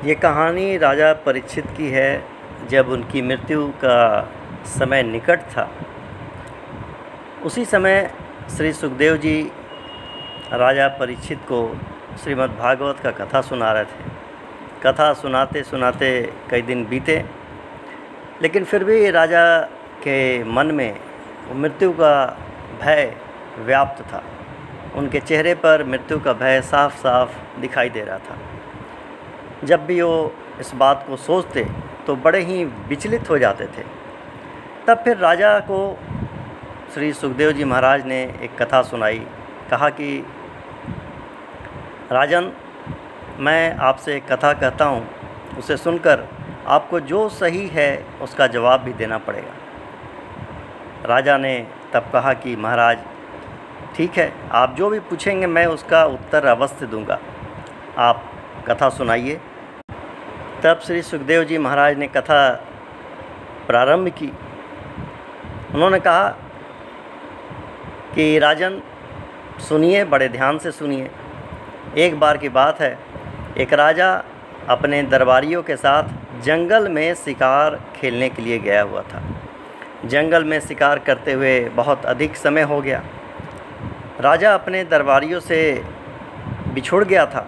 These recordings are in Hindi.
ये कहानी राजा परीक्षित की है। जब उनकी मृत्यु का समय निकट था, उसी समय श्री सुखदेव जी राजा परीक्षित को श्रीमद् भागवत का कथा सुना रहे थे। कथा सुनाते सुनाते कई दिन बीते, लेकिन फिर भी राजा के मन में मृत्यु का भय व्याप्त था। उनके चेहरे पर मृत्यु का भय साफ साफ दिखाई दे रहा था। जब भी वो इस बात को सोचते तो बड़े ही विचलित हो जाते थे। तब फिर राजा को श्री सुखदेव जी महाराज ने एक कथा सुनाई। कहा कि राजन, मैं आपसे एक कथा कहता हूँ, उसे सुनकर आपको जो सही है उसका जवाब भी देना पड़ेगा। राजा ने तब कहा कि महाराज ठीक है, आप जो भी पूछेंगे मैं उसका उत्तर अवश्य दूंगा, आप कथा सुनाइए। तब श्री सुखदेव जी महाराज ने कथा प्रारंभ की। उन्होंने कहा कि राजन सुनिए, बड़े ध्यान से सुनिए। एक बार की बात है, एक राजा अपने दरबारियों के साथ जंगल में शिकार खेलने के लिए गया हुआ था। जंगल में शिकार करते हुए बहुत अधिक समय हो गया। राजा अपने दरबारियों से बिछुड़ गया था।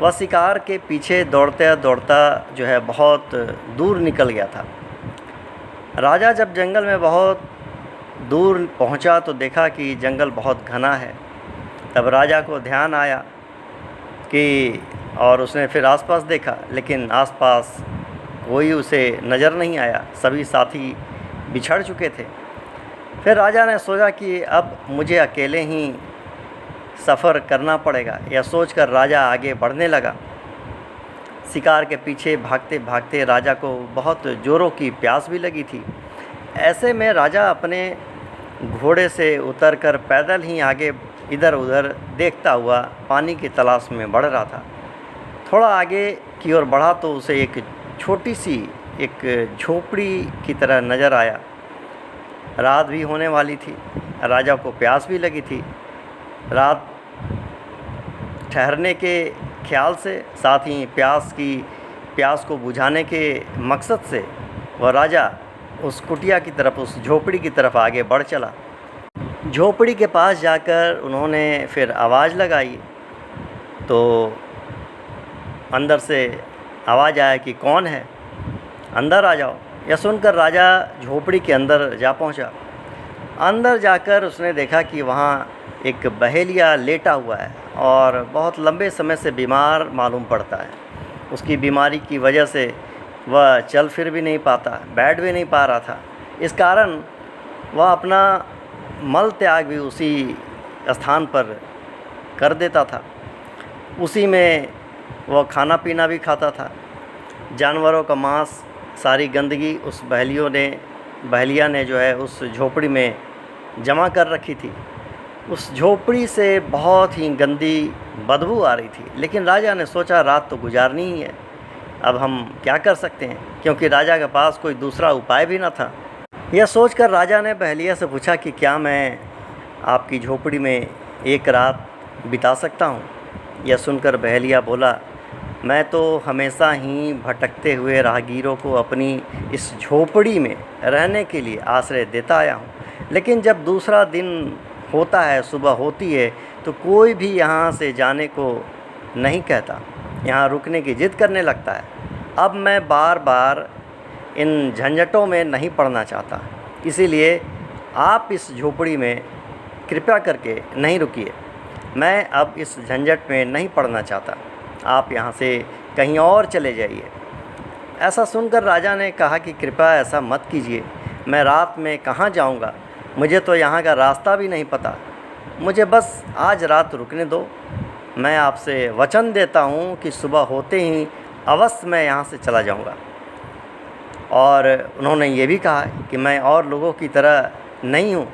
वह शिकार के पीछे दौड़ता दौड़ता जो है बहुत दूर निकल गया था। राजा जब जंगल में बहुत दूर पहुंचा तो देखा कि जंगल बहुत घना है। तब राजा को ध्यान आया कि और उसने फिर आसपास देखा, लेकिन आसपास कोई उसे नज़र नहीं आया। सभी साथी बिछड़ चुके थे। फिर राजा ने सोचा कि अब मुझे अकेले ही सफ़र करना पड़ेगा। यह सोचकर राजा आगे बढ़ने लगा। शिकार के पीछे भागते भागते राजा को बहुत ज़ोरों की प्यास भी लगी थी। ऐसे में राजा अपने घोड़े से उतरकर पैदल ही आगे इधर उधर देखता हुआ पानी की तलाश में बढ़ रहा था। थोड़ा आगे की ओर बढ़ा तो उसे एक छोटी सी एक झोपड़ी की तरह नज़र आया। रात भी होने वाली थी। राजा को प्यास भी लगी थी। रात ठहरने के ख्याल से, साथ ही प्यास को बुझाने के मकसद से वह राजा उस कुटिया की तरफ, उस झोपड़ी की तरफ आगे बढ़ चला। झोपड़ी के पास जाकर उन्होंने फिर आवाज़ लगाई तो अंदर से आवाज़ आया कि कौन है, अंदर आ जाओ। यह सुनकर राजा झोपड़ी के अंदर जा पहुंचा। अंदर जाकर उसने देखा कि वहाँ एक बहेलिया लेटा हुआ है और बहुत लंबे समय से बीमार मालूम पड़ता है। उसकी बीमारी की वजह से वह चल फिर भी नहीं पाता, बैठ भी नहीं पा रहा था। इस कारण वह अपना मल त्याग भी उसी स्थान पर कर देता था। उसी में वह खाना पीना भी खाता था। जानवरों का मांस, सारी गंदगी उस बहेलिया ने जो है उस झोपड़ी में जमा कर रखी थी। उस झोपड़ी से बहुत ही गंदी बदबू आ रही थी। लेकिन राजा ने सोचा रात तो गुजारनी ही है, अब हम क्या कर सकते हैं, क्योंकि राजा के पास कोई दूसरा उपाय भी न था। यह सोचकर राजा ने बहेलिया से पूछा कि क्या मैं आपकी झोपड़ी में एक रात बिता सकता हूँ। यह सुनकर बहेलिया बोला, मैं तो हमेशा ही भटकते हुए राहगीरों को अपनी इस झोपड़ी में रहने के लिए आश्रय देता आया हूँ, लेकिन जब दूसरा दिन होता है, सुबह होती है, तो कोई भी यहाँ से जाने को नहीं कहता, यहाँ रुकने की जिद करने लगता है। अब मैं बार बार इन झंझटों में नहीं पड़ना चाहता, इसीलिए आप इस झोपड़ी में कृपया करके नहीं रुकिए। मैं अब इस झंझट में नहीं पड़ना चाहता, आप यहाँ से कहीं और चले जाइए। ऐसा सुनकर राजा ने कहा कि कृपया ऐसा मत कीजिए, मैं रात में कहाँ जाऊँगा, मुझे तो यहाँ का रास्ता भी नहीं पता, मुझे बस आज रात रुकने दो। मैं आपसे वचन देता हूँ कि सुबह होते ही अवश्य मैं यहाँ से चला जाऊँगा। और उन्होंने ये भी कहा कि मैं और लोगों की तरह नहीं हूँ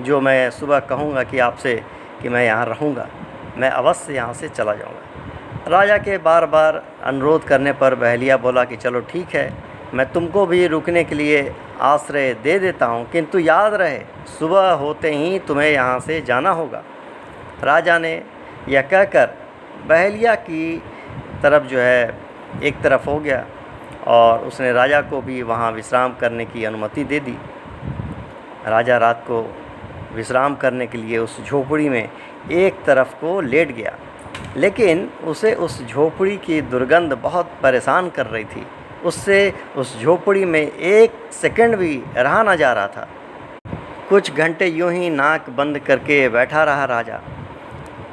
जो मैं सुबह कहूँगा कि आपसे कि मैं यहाँ रहूँगा, मैं अवश्य यहाँ से चला जाऊँगा। राजा के बार बार अनुरोध करने पर बहेलिया बोला कि चलो ठीक है, मैं तुमको भी रुकने के लिए आश्रय दे देता हूँ, किंतु याद रहे सुबह होते ही तुम्हें यहाँ से जाना होगा। राजा ने यह कहकर बहेलिया की तरफ जो है एक तरफ हो गया और उसने राजा को भी वहाँ विश्राम करने की अनुमति दे दी। राजा रात को विश्राम करने के लिए उस झोपड़ी में एक तरफ को लेट गया, लेकिन उसे उस झोपड़ी की दुर्गंध बहुत परेशान कर रही थी। उससे उस झोपड़ी में एक सेकंड भी रहा ना जा रहा था। कुछ घंटे यूं ही नाक बंद करके बैठा रहा राजा।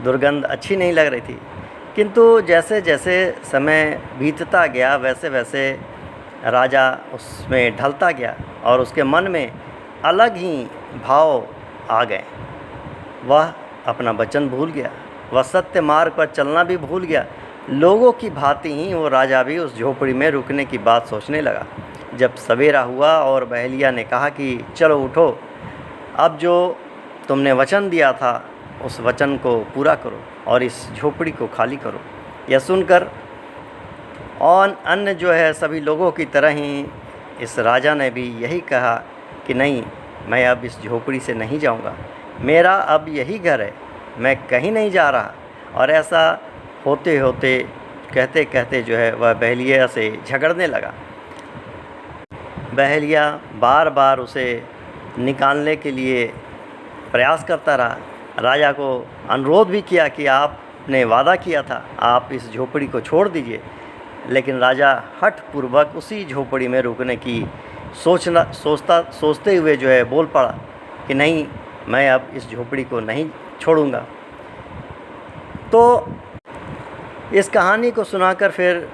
दुर्गंध अच्छी नहीं लग रही थी, किंतु जैसे जैसे समय बीतता गया वैसे वैसे राजा उसमें ढलता गया और उसके मन में अलग ही भाव आ गए। वह अपना वचन भूल गया, वह सत्य मार्ग पर चलना भी भूल गया। लोगों की भांति ही वो राजा भी उस झोपड़ी में रुकने की बात सोचने लगा। जब सवेरा हुआ और बहेलिया ने कहा कि चलो उठो, अब जो तुमने वचन दिया था उस वचन को पूरा करो और इस झोपड़ी को खाली करो। यह सुनकर और अन्य जो है सभी लोगों की तरह ही इस राजा ने भी यही कहा कि नहीं, मैं अब इस झोपड़ी से नहीं जाऊंगा, मेरा अब यही घर है, मैं कहीं नहीं जा रहा। और ऐसा होते होते कहते कहते जो है वह बहेलिया से झगड़ने लगा। बहेलिया बार बार उसे निकालने के लिए प्रयास करता रहा। राजा को अनुरोध भी किया कि आपने वादा किया था, आप इस झोपड़ी को छोड़ दीजिए, लेकिन राजा हठपूर्वक उसी झोपड़ी में रुकने की सोचते हुए जो है बोल पड़ा कि नहीं, मैं अब इस झोपड़ी को नहीं छोड़ूंगा। तो इस कहानी को सुनाकर फिर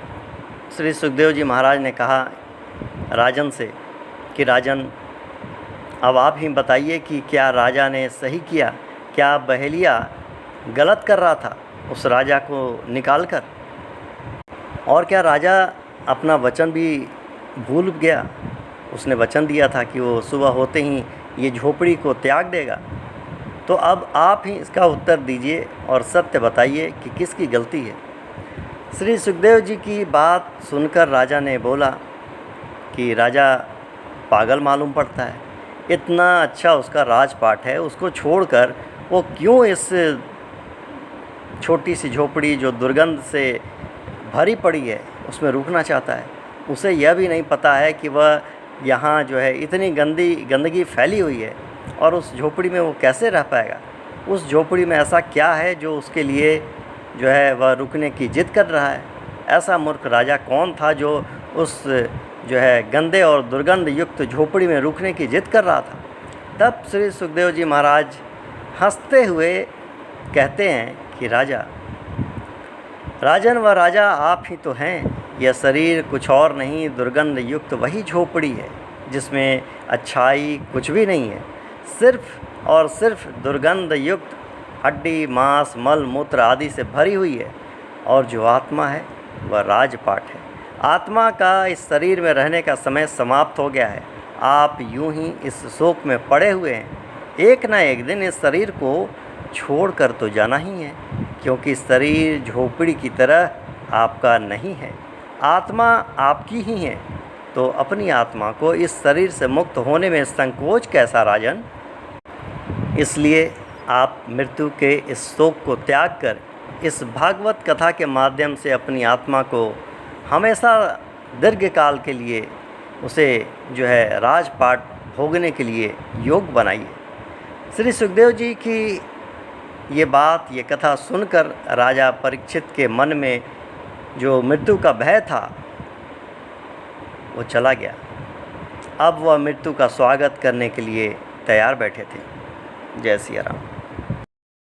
श्री सुखदेव जी महाराज ने कहा राजन से कि राजन, अब आप ही बताइए कि क्या राजा ने सही किया, क्या बहेलिया गलत कर रहा था उस राजा को निकाल कर, और क्या राजा अपना वचन भी भूल गया। उसने वचन दिया था कि वो सुबह होते ही ये झोपड़ी को त्याग देगा। तो अब आप ही इसका उत्तर दीजिए और सत्य बताइए कि किसकी गलती है। श्री सुखदेव जी की बात सुनकर राजा ने बोला कि राजा पागल मालूम पड़ता है, इतना अच्छा उसका राजपाट है, उसको छोड़कर वो क्यों इस छोटी सी झोपड़ी जो दुर्गंध से भरी पड़ी है उसमें रुकना चाहता है। उसे यह भी नहीं पता है कि वह यहाँ जो है इतनी गंदगी फैली हुई है और उस झोपड़ी में वो कैसे रह पाएगा। उस झोपड़ी में ऐसा क्या है जो उसके लिए जो है वह रुकने की जिद कर रहा है। ऐसा मूर्ख राजा कौन था जो उस जो है गंदे और दुर्गंध युक्त झोपड़ी में रुकने की जिद कर रहा था। तब श्री सुखदेव जी महाराज हंसते हुए कहते हैं कि राजन व राजा आप ही तो हैं। यह शरीर कुछ और नहीं, दुर्गंध युक्त वही झोपड़ी है जिसमें अच्छाई कुछ भी नहीं है, सिर्फ और सिर्फ दुर्गंध युक्त हड्डी मांस मल मूत्र आदि से भरी हुई है। और जो आत्मा है वह राजपाट है। आत्मा का इस शरीर में रहने का समय समाप्त हो गया है। आप यूं ही इस शोक में पड़े हुए हैं। एक ना एक दिन इस शरीर को छोड़कर तो जाना ही है, क्योंकि शरीर झोपड़ी की तरह आपका नहीं है, आत्मा आपकी ही है। तो अपनी आत्मा को इस शरीर से मुक्त होने में संकोच कैसा राजन। इसलिए आप मृत्यु के इस शोक को त्याग कर इस भागवत कथा के माध्यम से अपनी आत्मा को हमेशा दीर्घ काल के लिए उसे जो है राजपाट भोगने के लिए योग बनाइए। श्री सुखदेव जी की ये बात, ये कथा सुनकर राजा परीक्षित के मन में जो मृत्यु का भय था वो चला गया। अब वह मृत्यु का स्वागत करने के लिए तैयार बैठे थे। जय सिया राम।